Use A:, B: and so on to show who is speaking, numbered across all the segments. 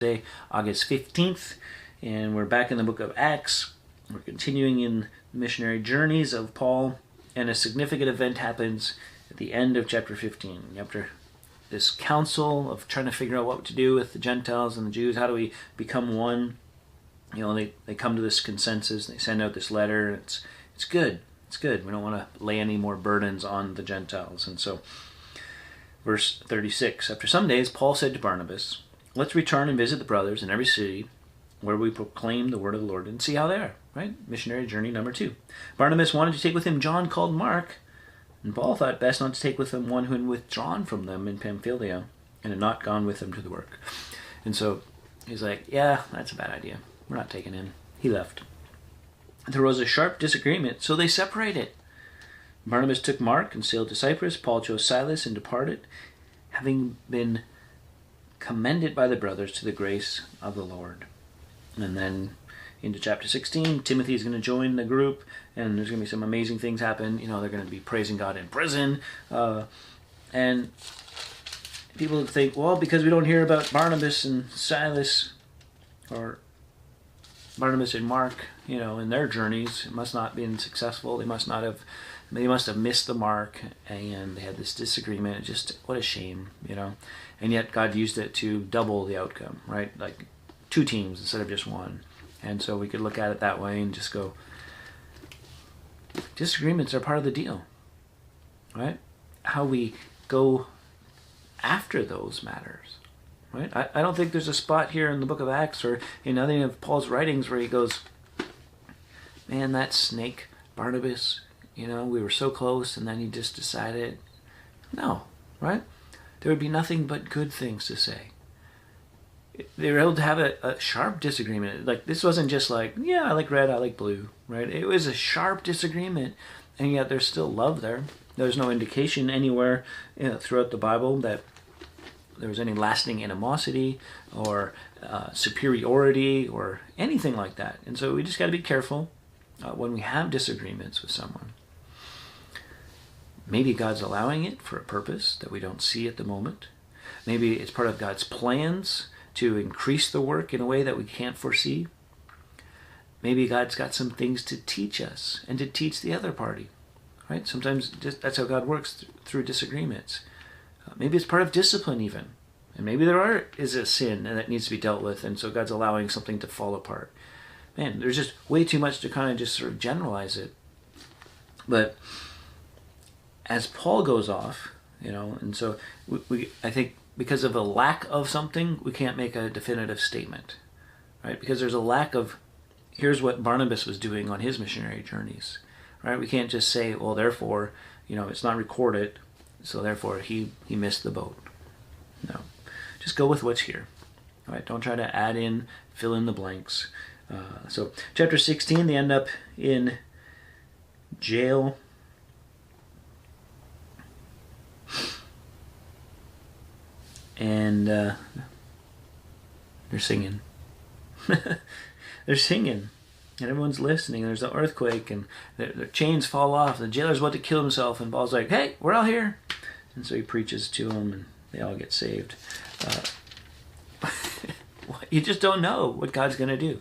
A: Today, August 15th, and we're back in the book of Acts. We're continuing in the missionary journeys of Paul, and a significant event happens at the end of chapter 15. After this council of trying to figure out what to do with the Gentiles and the Jews, how do we become one? You know, they come to this consensus, they send out this letter, and it's good. It's good. We don't want to lay any more burdens on the Gentiles. And so, verse 36, after some days, Paul said to Barnabas, "Let's return and visit the brothers in every city where we proclaim the word of the Lord and see how they are." Right? Missionary journey number 2. Barnabas wanted to take with him John called Mark, and Paul thought best not to take with him one who had withdrawn from them in Pamphylia and had not gone with them to the work. And so he's like, yeah, that's a bad idea. We're not taking him. He left. There was a sharp disagreement, so they separated. Barnabas took Mark and sailed to Cyprus. Paul chose Silas and departed, having been commended by the brothers to the grace of the Lord. And then into chapter 16, Timothy is going to join the group, and there's going to be some amazing things happen. You know, they're going to be praising God in prison. And people think, well, because we don't hear about Barnabas and Silas, or Barnabas and Mark, you know, in their journeys, it must not have been successful. They must have missed the mark, and they had this disagreement. Just what a shame, you know. And yet God used it to double the outcome, right? Like 2 teams instead of just one. And so we could look at it that way and just go, disagreements are part of the deal, right? How we go after those matters, right? I don't think there's a spot here in the book of Acts or in any of Paul's writings where he goes, man, that snake, Barnabas, you know, we were so close and then he just decided. No, right? There would be nothing but good things to say. They were able to have a sharp disagreement. Like, this wasn't just like, yeah, I like red, I like blue, right? It was a sharp disagreement, and yet there's still love there. There's no indication anywhere, you know, throughout the Bible that there was any lasting animosity or superiority or anything like that. And so we just got to be careful when we have disagreements with someone. Maybe God's allowing it for a purpose that we don't see at the moment. Maybe it's part of God's plans to increase the work in a way that we can't foresee. Maybe God's got some things to teach us and to teach the other party, right? Sometimes that's how God works, through disagreements. Maybe it's part of discipline even. And maybe there is a sin and that needs to be dealt with, and so God's allowing something to fall apart. Man, there's just way too much to kind of just sort of generalize it. But as Paul goes off, you know, and so I think because of a lack of something, we can't make a definitive statement, right? Because there's a lack of, here's what Barnabas was doing on his missionary journeys, right? We can't just say, well, therefore, you know, it's not recorded, so therefore he missed the boat. No, just go with what's here, right? Don't try to add in, fill in the blanks. So chapter 16, they end up in jail. And they're singing. They're singing. And everyone's listening. There's an earthquake and their chains fall off. The jailer's about to kill himself. And Paul's like, hey, we're all here. And so he preaches to them and they all get saved. You just don't know what God's going to do.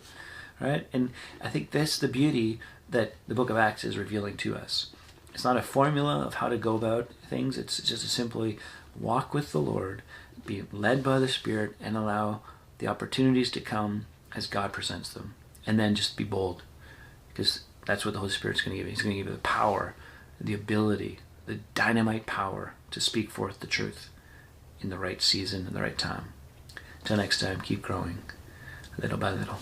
A: Right? And I think that's the beauty that the book of Acts is revealing to us. It's not a formula of how to go about things. It's just simply walk with the Lord, be led by the Spirit, and allow the opportunities to come as God presents them. And then just be bold, because that's what the Holy Spirit's going to give you. He's going to give you the power, the ability, the dynamite power to speak forth the truth in the right season and the right time. Till next time, keep growing little by little.